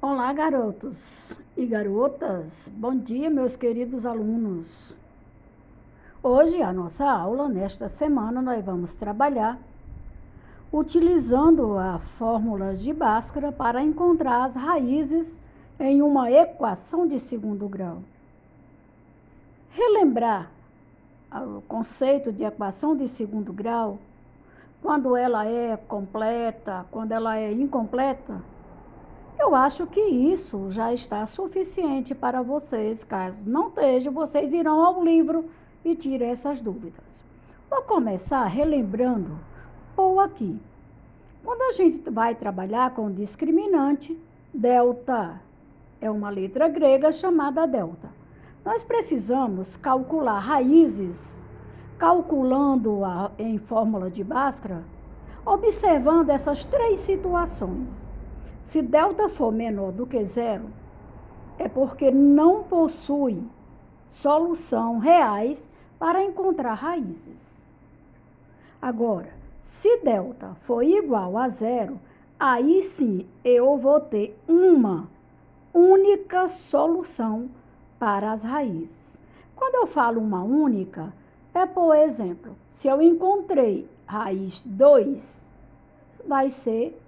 Olá, garotos e garotas. Bom dia, meus queridos alunos. Hoje, a nossa aula, nesta semana, nós vamos trabalhar utilizando a fórmula de Bhaskara para encontrar as raízes em uma equação de segundo grau. Relembrar o conceito de equação de segundo grau, quando ela é completa, quando ela é incompleta, eu acho que isso já está suficiente para vocês. Caso não esteja, vocês irão ao livro e tirem essas dúvidas. Vou começar relembrando ou aqui. Quando a gente vai trabalhar com discriminante, delta é uma letra grega chamada delta. Nós precisamos calcular raízes, calculando em fórmula de Bhaskara, observando essas três situações. Se delta for menor do que zero, é porque não possui solução reais para encontrar raízes. Agora, se delta for igual a zero, aí sim eu vou ter uma única solução para as raízes. Quando eu falo uma única, por exemplo, se eu encontrei raiz 2, vai ser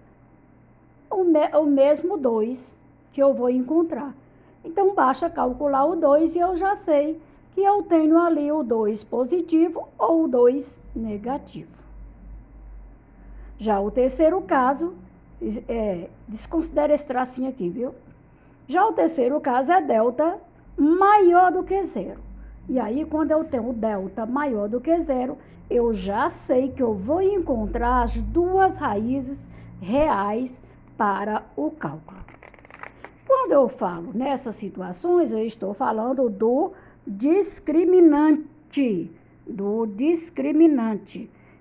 o mesmo 2 que eu vou encontrar. Então, basta calcular o 2 e eu já sei que eu tenho ali o 2 positivo ou o 2 negativo. Já o terceiro caso, desconsidera esse tracinho aqui, viu? Já o terceiro caso é delta maior do que zero. E aí, quando eu tenho delta maior do que zero, eu já sei que eu vou encontrar as duas raízes reais para o cálculo. Quando eu falo nessas situações, eu estou falando do discriminante.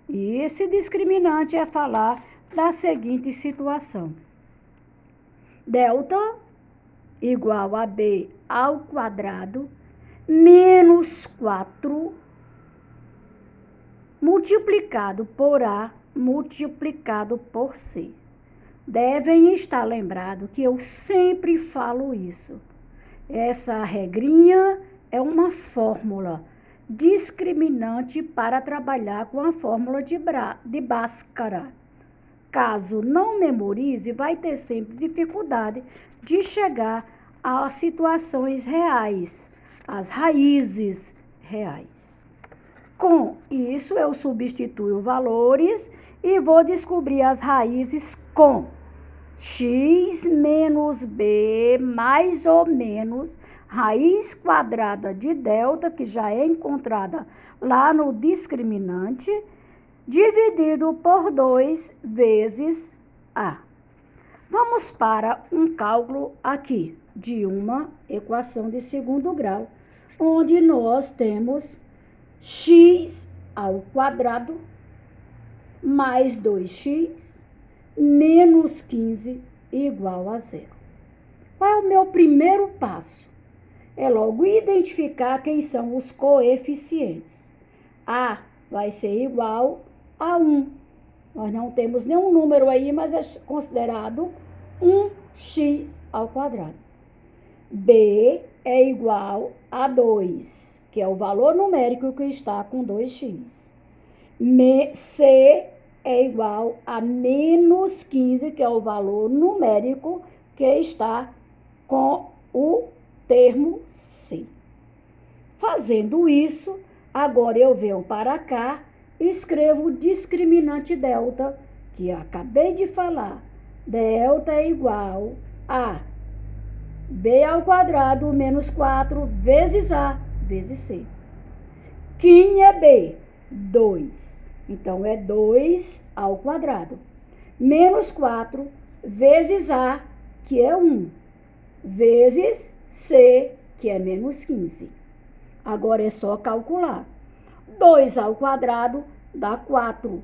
E esse discriminante é falar da seguinte situação. Delta igual a B ao quadrado menos 4 multiplicado por A multiplicado por C. Devem estar lembrados que eu sempre falo isso. Essa regrinha é uma fórmula discriminante para trabalhar com a fórmula de Bhaskara. Caso não memorize, vai ter sempre dificuldade de chegar a situações reais, às raízes reais. Com isso, eu substituo valores e vou descobrir as raízes com x menos b mais ou menos raiz quadrada de delta, que já é encontrada lá no discriminante, dividido por 2 vezes A. Vamos para um cálculo aqui de uma equação de segundo grau, onde nós temos x ao quadrado mais 2x menos 15 igual a zero. Qual é o meu primeiro passo? É logo identificar quem são os coeficientes. A vai ser igual a 1. Nós não temos nenhum número aí, mas é considerado 1x ao quadrado. B é igual a 2, que é o valor numérico que está com 2x. C é igual a menos 15, que é o valor numérico que está com o termo C. Fazendo isso, agora eu venho para cá e escrevo o discriminante delta, que eu acabei de falar. Delta é igual a B ao quadrado menos 4 vezes A vezes C. Quem é B? 2. Então, é 2 ao quadrado. Menos 4 vezes A, que é 1, vezes C, que é menos 15. Agora é só calcular. 2 ao quadrado dá 4.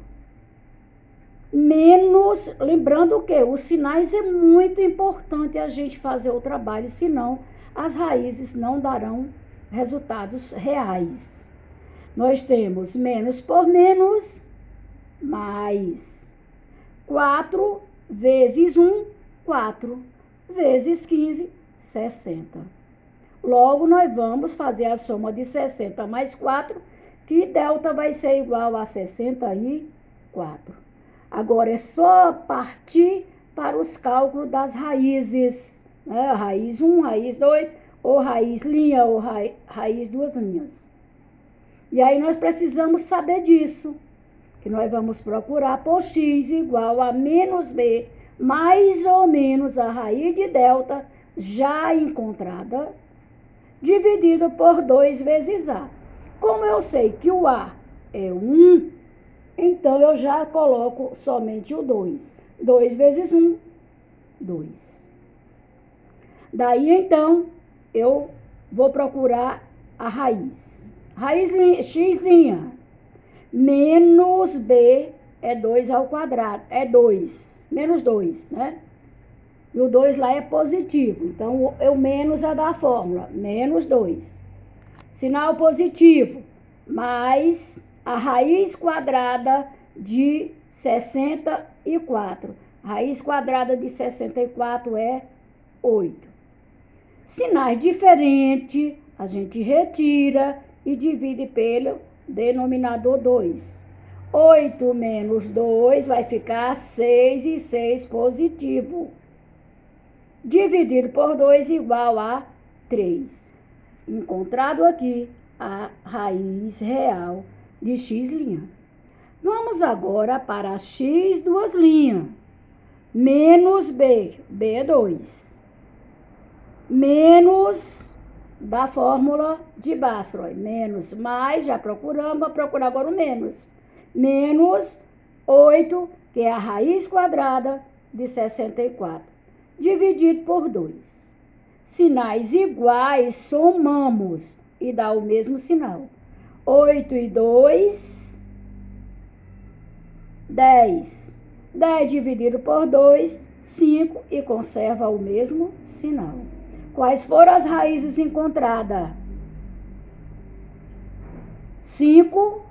Menos, lembrando que os sinais é muito importante a gente fazer o trabalho, senão as raízes não darão resultados reais. Nós temos menos por menos, mais 4 vezes 1, 4. vezes 15, 60. Logo, nós vamos fazer a soma de 60 mais 4, que delta vai ser igual a 64. Agora, é só partir para os cálculos das raízes, né? Raiz 1, raiz 2, ou raiz linha, ou raiz duas linhas. E aí, nós precisamos saber disso, que nós vamos procurar por x igual a menos b, mais ou menos a raiz de delta já encontrada, dividido por 2 vezes a. Como eu sei que o a é 1, então eu já coloco somente o 2. 2 vezes 1, 2. Daí, então, eu vou procurar a raiz. Raiz x' menos b é 2 ao quadrado. É 2. Menos 2, né? E o 2 lá é positivo. Então, o menos é da fórmula. Menos 2. Sinal positivo. Mais a raiz quadrada de 64. Raiz quadrada de 64 é 8. Sinais diferentes, a gente retira e divide pelo denominador 2. 8 menos 2 vai ficar 6 e 6 positivo. Dividido por 2 igual a 3. Encontrado aqui a raiz real de x'. Vamos agora para x duas linhas. Menos b, b é 2. Menos da fórmula de Bhaskara. Menos, mais, já procuramos, vou procurar agora o menos. Menos 8, que é a raiz quadrada de 64. Dividido por 2. Sinais iguais, somamos e dá o mesmo sinal. 8 e 2, 10. 10 dividido por 2, 5 e conserva o mesmo sinal. Quais foram as raízes encontradas? 5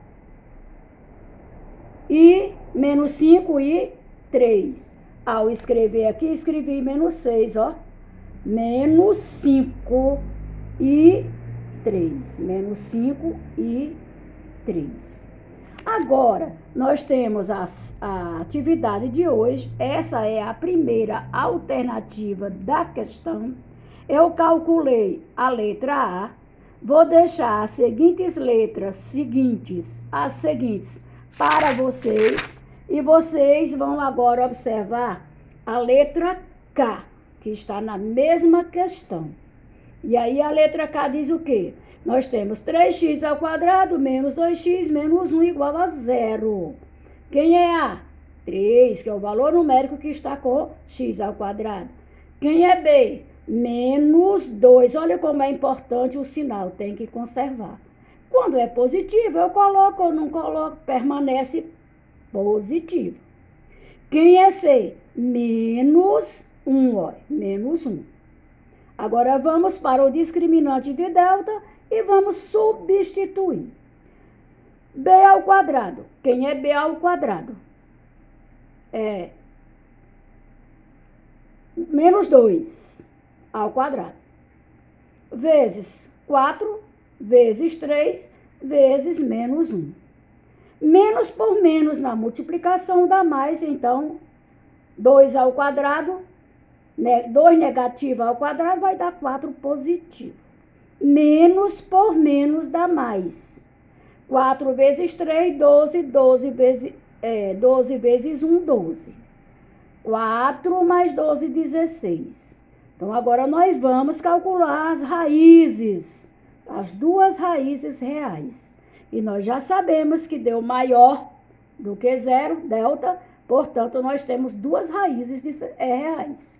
e menos 5 e 3. Ao escrever aqui, escrevi menos 6, ó. Menos 5 e 3. Menos 5 e 3. Agora, nós temos a atividade de hoje. Essa é a primeira alternativa da questão. Eu calculei a letra A. Vou deixar as seguintes letras as seguintes para vocês. E vocês vão agora observar a letra K, que está na mesma questão. E aí a letra K diz o quê? Nós temos 3x ao quadrado menos 2x menos 1 igual a 0. Quem é A? 3, que é o valor numérico que está com x ao quadrado. Quem é B? Menos 2. Olha como é importante o sinal, tem que conservar. Quando é positivo, eu coloco ou não coloco, permanece positivo. Quem é C? Menos 1, ó, menos 1. Agora vamos para o discriminante de delta e vamos substituir. B ao quadrado. Quem é B ao quadrado? É menos 2 ao quadrado. Vezes 4, vezes 3, vezes menos 1. Menos por menos na multiplicação dá mais, então 2 ao quadrado, 2 negativo ao quadrado vai dar 4 positivo. Menos por menos dá mais. 4 vezes 3, 12, 12 vezes 1, 12. 4 mais 12, 16. Então, agora nós vamos calcular as raízes, as duas raízes reais. E nós já sabemos que deu maior do que 0, delta, portanto, nós temos duas raízes reais.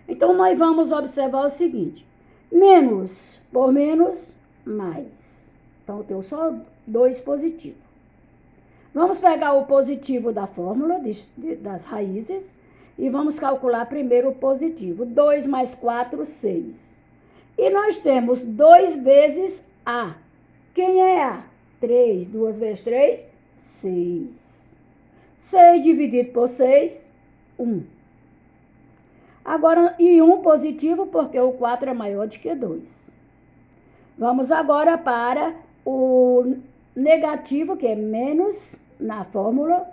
Então, nós vamos observar o seguinte: menos por menos, mais. Então, eu tenho só 2 positivos. Vamos pegar o positivo da fórmula das raízes e vamos calcular primeiro o positivo. 2 mais 4, 6. E nós temos 2 vezes A. Quem é A? 3. 2 vezes 3, 6. 6 dividido por 6, 1. Agora, e 1 positivo, porque o 4 é maior do que 2. Vamos agora para o negativo, que é menos na fórmula,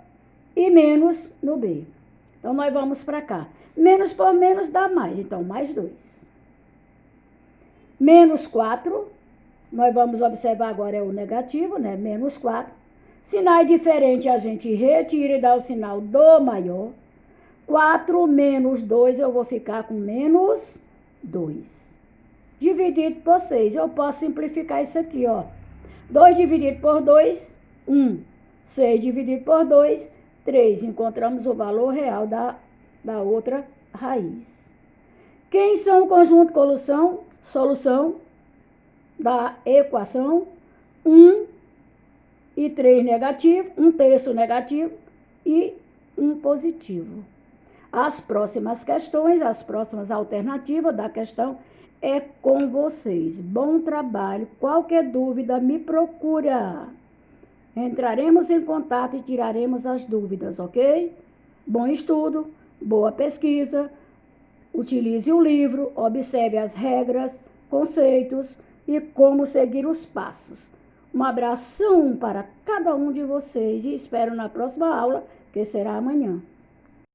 e menos no B. Então, nós vamos para cá. Menos por menos dá mais, então, mais 2. Menos 4, nós vamos observar agora é o negativo, né? Menos 4. Sinais diferentes a gente retira e dá o sinal do maior. 4 menos 2, eu vou ficar com menos 2. Dividido por 6, eu posso simplificar isso aqui, ó. 2 dividido por 2, 1. 6 dividido por 2, 3. Encontramos o valor real da outra raiz. Quem são o conjunto solução da equação? 1 e 3 negativo, 1/3 negativo e 1 positivo. As próximas questões, as próximas alternativas da questão é com vocês. Bom trabalho. Qualquer dúvida, me procura. Entraremos em contato e tiraremos as dúvidas, ok? Bom estudo, boa pesquisa. Utilize o livro, observe as regras, conceitos e como seguir os passos. Um abração para cada um de vocês e espero na próxima aula, que será amanhã.